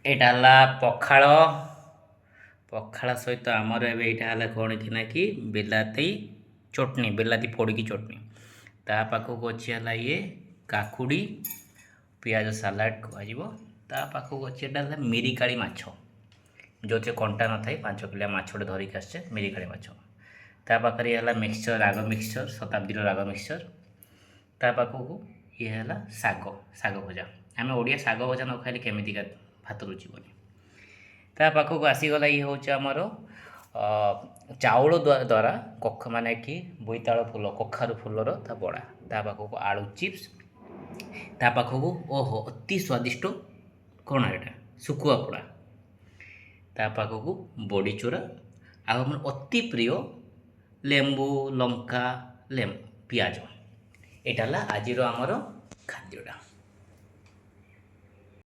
ଏଇଟା ହେଲା ପଖାଳ। ପଖାଳ ସହିତ ଆମର ଏବେ ଏଇଟା ହେଲା କ'ଣ ହେଇଥିଲା କି ବିଲାତି ଚଟଣି, ବିଲାତି ପୋଡ଼ିକି ଚଟଣି। ତା ପାଖକୁ ଅଛି ହେଲା ଇଏ କାକୁଡ଼ି ପିଆଜ ସାଲାଡ଼ କୁହାଯିବ। ତା ପାଖକୁ ଅଛି ଏଇଟା ହେଲା ମିରିକାଳି ମାଛ, ଯେଉଁଥିରେ କଣ୍ଟା ନଥାଏ। 5 କିଲୋ ମାଛଟେ ଧରିକି ଆସିଛେ, ମିରିକାଳି ମାଛ। ତା ପାଖରେ ଇଏ ହେଲା ମିକ୍ସଚର, ରାଗ ମିକ୍ସଚର, ଶତାବ୍ଦୀର ରାଗ ମିକ୍ସଚର। ତା ପାଖକୁ ଇଏ ହେଲା ଶାଗ, ଶାଗ ଭଜା। ଆମେ ଓଡ଼ିଆ ଶାଗ ଭଜା ନ ଖାଇଲେ କେମିତିକା ଭାତ ରୁଚିବନି। ତା ପାଖକୁ ଆସିଗଲା ଇଏ ହେଉଛି ଆମର ଚାଉଳ ଦ୍ୱାରା ମାନେ କି ବୋଇତାଳ ଫୁଲ, କଖାରୁ ଫୁଲର ତା ବଡ଼ା। ତା ପାଖକୁ ଆଳୁ ଚିପ୍ସ। ତା ପାଖକୁ ଓହୋ ଅତି ସ୍ୱାଦିଷ୍ଟ କ'ଣ ଏଇଟା ଶୁଖୁଆ ପୋଡ଼ା। ତା ପାଖକୁ ବଡ଼ିଚୁରା, ଆଉ ଆମର ଅତି ପ୍ରିୟ ଲେମ୍ବୁ ଲଙ୍କା ପିଆଜ। ଏଇଟା ହେଲା ଆଜିର ଆମର ଖାଦ୍ୟଟା।